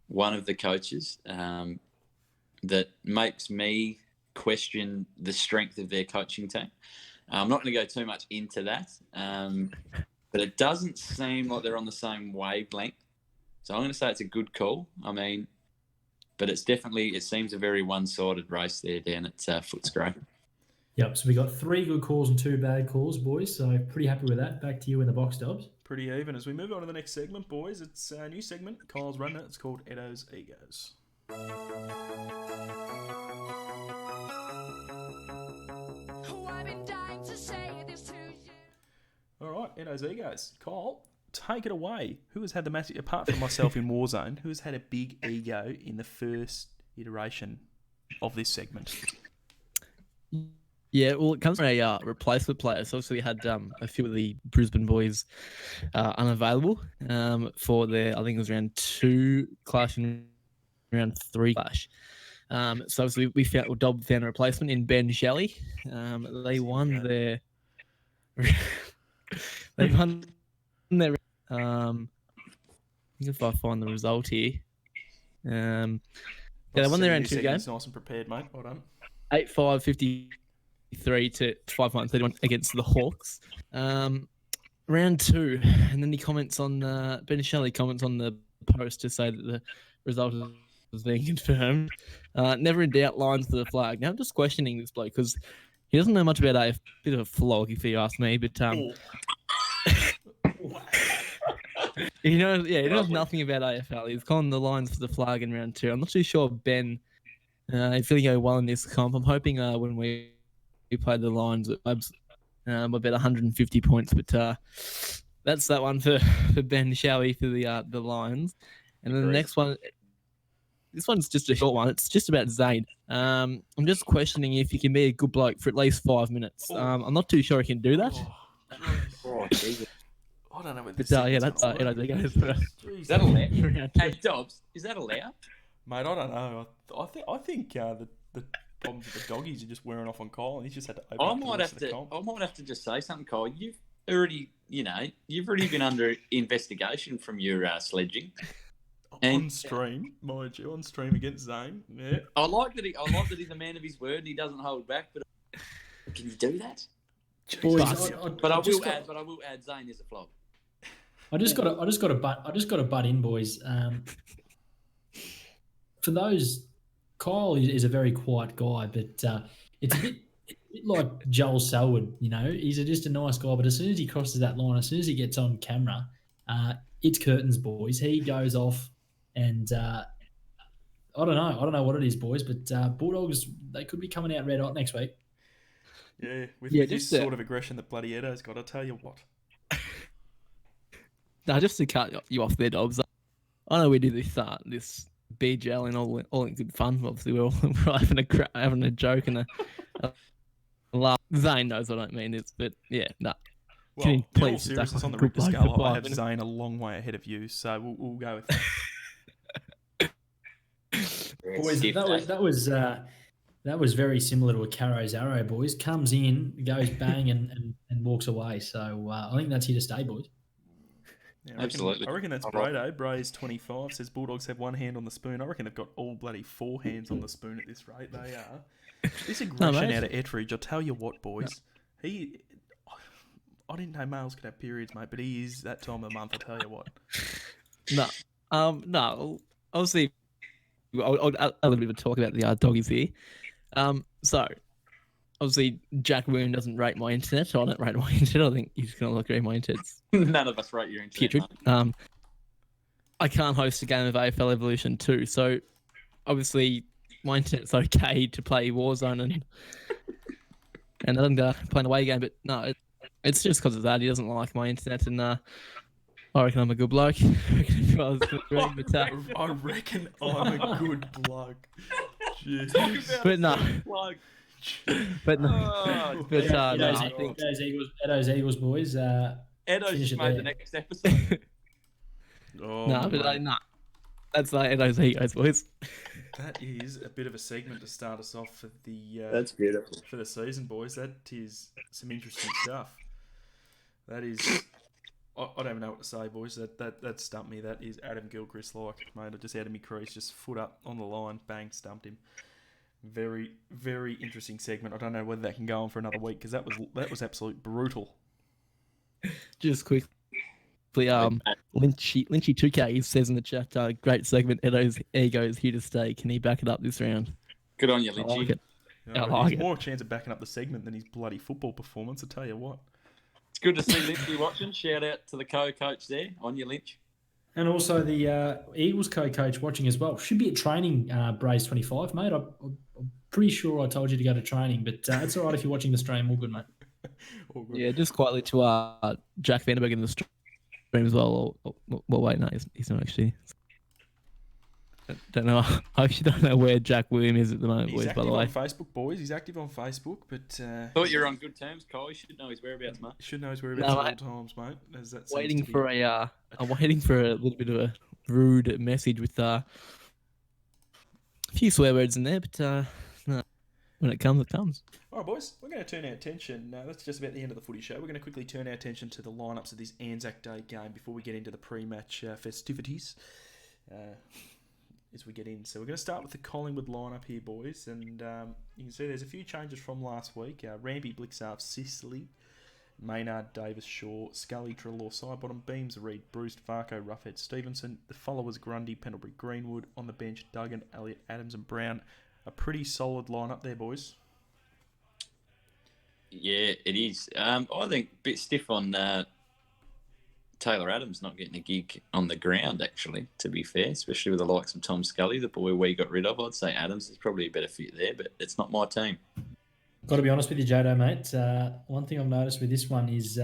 one of the coaches that makes me question the strength of their coaching team. I'm not going to go too much into that, but it doesn't seem like they're on the same wavelength. So I'm going to say it's a good call. I mean, but it seems a very one-sided race there down at Footscray. Yep, so we got 3 good calls and 2 bad calls, boys. So pretty happy with that. Back to you in the box, Dobbs. Pretty even. As we move on to the next segment, boys, it's a new segment. Kyle's running it. It's called Edo's Egos. All right, Edo's Egos. Kyle, take it away. Who has had the massive, apart from myself in Warzone, who has had a big ego in the first iteration of this segment? Yeah, well, it comes from a replacement player. So obviously we had a few of the Brisbane boys unavailable for their, I think it was round 2 clash and round 3 clash. So obviously Dob found a replacement in Ben Shelley. They won their... they won their... if I find the result here. Yeah, they won their round 2 game. Nice and prepared, mate. Well done. 8-5, 53 to 5-1, 31 against the Hawks. Round 2, and then he comments on Ben Shelley comments on the post to say that the result was being confirmed. Never in doubt, lines to the flag. Now I'm just questioning this bloke because he doesn't know much about AF. Bit of a flog, if you ask me, but he knows nothing about AFL. He's calling the lines for the flag in round 2. I'm not too sure Ben. If he'll go well in this comp, I'm hoping when we play the Lions, I bet 150 points. But that's that one for Ben Shelley for the Lions. And then the next one, this one's just a short one. It's just about Zane. I'm just questioning if he can be a good bloke for at least 5 minutes. I'm not too sure he can do that. Jesus. I don't know what But this yeah, that's Is that allowed? Hey, Dobbs, is that allowed? Mate, I don't know. I think the problems with the doggies are just wearing off on Kyle, and he's just had to open up the rest of the comp. I might have to just say something, Kyle. You've already been under investigation from your sledging. On stream, mind you, on stream against Zane. Yeah. I like that he's a man of his word and he doesn't hold back. But can you do that? Boys, I will add Zane is a flog. I just got to butt in, boys. For those, Kyle is a very quiet guy, but it's a bit like Joel Selwood. He's just a nice guy, but as soon as he crosses that line, as soon as he gets on camera, it's curtains, boys. He goes off, and I don't know what it is, boys, but Bulldogs, they could be coming out red hot next week. Yeah, with this sort of aggression that bloody Edo's got, I tell you what. Now, just to cut you off there, Dobbs, I know we do this BGL and all in good fun. Obviously, we're having a joke and a laugh. Zane knows what I mean. But yeah, no. Well, in all seriousness, on the Richter scale, I have minutes. Zane a long way ahead of you, so we'll go with that. Boys, that was very similar to a Caro's arrow, boys. Comes in, goes bang, and walks away. So I think that's here to stay, boys. Yeah, Absolutely. I reckon that's Brado. Bray's 25, says Bulldogs have one hand on the spoon. I reckon they've got all bloody 4 hands on the spoon at this rate. They are. This aggression out of Etheridge, I'll tell you what, boys. I didn't know males could have periods, mate, but he is that time of the month, I tell you what. No. Obviously, I'll add a little bit of talk about the doggies here. So obviously Jack Woon doesn't rate my internet. I don't rate my internet. I think he's gonna look at my internet's None of us rate your internet. putrid. mate. I can't host a game of AFL Evolution 2, so obviously my internet's okay to play Warzone and play an away game, but no, it's just because of that. He doesn't like my internet, and I reckon I'm a good bloke. I reckon I'm a good bloke. Jeez. But no, Plug. but no, Oh, but no, Edo's, I think Edo's Eagles boys. Edo Finish just it made the there. next episode. Oh, no, but mate. no, that's like Edo's egos, boys. That is a bit of a segment to start us off for the That's beautiful. for the season, boys. That is some interesting stuff. That is, I don't even know what to say, boys. That stumped me. That is Adam Gilchrist like, mate. I just out of me crease, just foot up on the line, bang, stumped him. Very, very interesting segment. I don't know whether that can go on for another week because that was absolute brutal. Just quickly, Lynchy 2K says in the chat, great segment. Edo's ego is here to stay. Can he back it up this round? Good on you, I Lynchy. like it. You know, I like he's it. more chance of backing up the segment than his bloody football performance. I tell you what. It's good to see Lynchy watching. Shout out to the co-coach there. On you, Lynch. And also the Eagles co-coach watching as well. Should be at training, Braze 25, mate. I'm pretty sure I told you to go to training, but it's all right if you're watching the stream. All good, mate. All good. Yeah, just quietly to Jack Vanderberg in the stream as well. Well, wait, no, he's not actually. Don't know. I actually don't know where Jack William is at the moment, He's boys. active By the way, on Facebook, boys. He's active on Facebook, but Thought you were on good terms, Kyle. You should know his whereabouts, mate. you should know his whereabouts No, at all times, mate. As that seems waiting to be- for I'm waiting for a little bit of a rude message with a few swear words in there, but no, when it comes, it comes. All right, boys, we're going to turn our attention. That's just about the end of the footy show. We're going to quickly turn our attention to the lineups of this Anzac Day game before we get into the pre-match festivities. As we get in, so we're going to start with the Collingwood lineup here, boys, and you can see there's a few changes from last week. Rampy, Blixarf, Sicily, Maynard, Davis, Shaw, Scully, Trelaw, Sidebottom, Beams, Reed, Bruce, Varco, Roughhead, Stevenson. The followers, Grundy, Pendlebury, Greenwood. On the bench, Duggan, Elliott, Adams and Brown. A pretty solid lineup there, boys. Yeah, it is. I think a bit stiff on Taylor Adams not getting a gig on the ground, actually, to be fair, especially with the likes of Tom Scully, the boy we got rid of. I'd say Adams is probably a better fit there, but it's not my team. Got to be honest with you, Jodo, mate. One thing I've noticed with this one is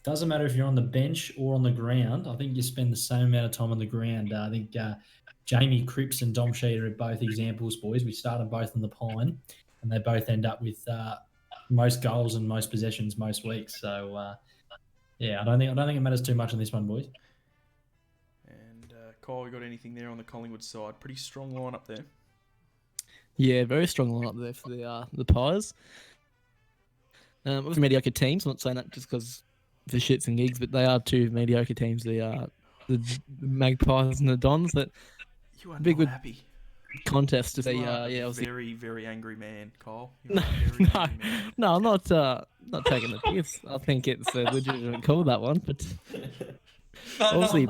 doesn't matter if you're on the bench or on the ground. I think you spend the same amount of time on the ground. I think Jamie Cripps and Dom Sheeter are both examples, boys. We started both on the Pine, and they both end up with most goals and most possessions most weeks. So, yeah, I don't think it matters too much on this one, boys. And Kyle, you got anything there on the Collingwood side? Pretty strong lineup there. Yeah, very strong lineup there for the Pies. Obviously mediocre teams. I'm not saying that just because the shits and gigs, but they are two mediocre teams. The Magpies and the Dons. That You are Big not good happy. contest to You see. are Yeah, a obviously. very, very angry man, Kyle. You No, are a very no, angry man. no, I'm not taking the piss. I think it's a legitimate call, that one. But obviously,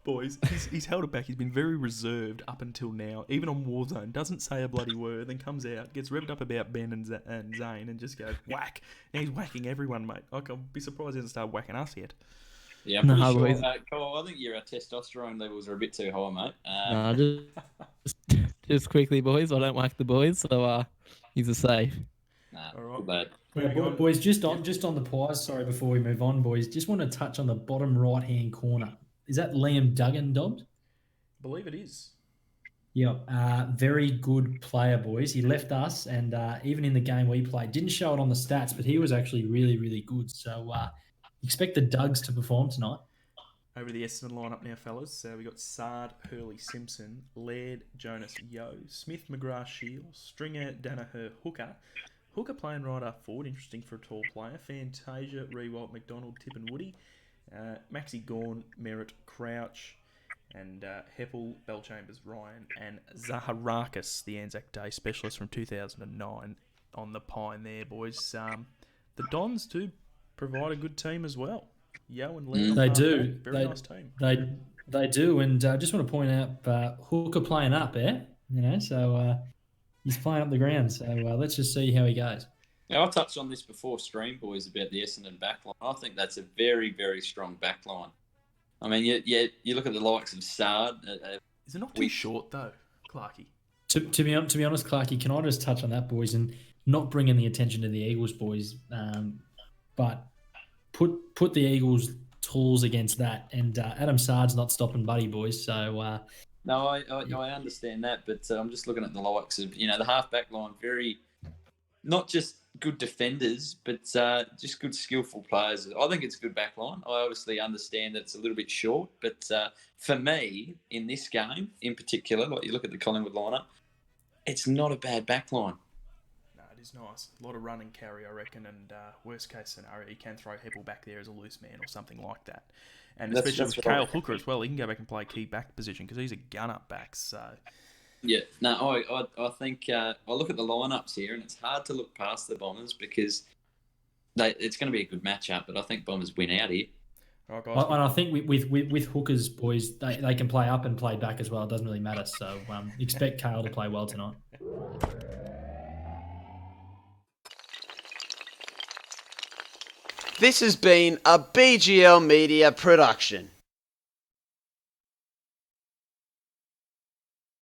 Boys, he's held it back. He's been very reserved up until now. Even on Warzone, doesn't say a bloody word, then comes out, gets revved up about Ben and Zane, and just goes whack. Now he's whacking everyone, mate. Like, I'll be surprised he hasn't started whacking us yet. Yeah, I'm pretty No, sure, boys. Kyle, I think your testosterone levels are a bit too high, mate. no, just quickly, boys. I don't whack the boys, so he's a safe. Nah, All right. too bad. Yeah, boys, just on the Pies. Sorry, before we move on, boys, just want to touch on the bottom right-hand corner. Is that Liam Duggan, Dobbs? I believe it is. Yeah, very good player, boys. He left us, and even in the game we played, didn't show it on the stats, but he was actually really, really good. So expect the Dugs to perform tonight. Over to the Essendon lineup now, fellas. We got Sard, Hurley, Simpson, Laird, Jonas, Yo, Smith, McGrath, Shields, Stringer, Danaher, Hooker. Hooker playing right up forward, interesting for a tall player. Fantasia, Rewalt, McDonald, Tip and Woody. Maxi Gorn, Merritt, Crouch, and Heppel, Bellchambers, Ryan, and Zaharakis, the Anzac Day specialist from 2009 on the Pine there, boys. The Dons too, provide a good team as well. Yo and Leo. They do. Very nice team. They do, and I just want to point out Hooker playing up, so he's playing up the ground. So let's just see how he goes. Now, I touched on this before stream, boys, about the Essendon backline. I think that's a very, very strong backline. I mean, you look at the likes of Sard. Is it not too short though, Clarkey? To be honest, Clarkey, can I just touch on that, boys, and not bringing the attention to the Eagles, boys, but put the Eagles tools against that, and Adam Sard's not stopping Buddy, boys. So no, I understand that, but I'm just looking at the likes of the half-back line, very not just good defenders, but just good skillful players. I think it's a good back line. I obviously understand that it's a little bit short, but for me, in this game in particular, like you look at the Collingwood lineup, it's not a bad back line. No, it is nice. A lot of run and carry, I reckon, and worst case scenario, you can throw Heppel back there as a loose man or something like that. And especially with Kale Hooker as well, he can go back and play key back position because he's a gun-up back, so... Yeah, no, I think I look at the lineups here, and it's hard to look past the Bombers because it's going to be a good matchup. But I think Bombers win out here. Right, guys. And I think with Hookers, boys, they can play up and play back as well. It doesn't really matter. So expect Kale to play well tonight. This has been a BGL Media production.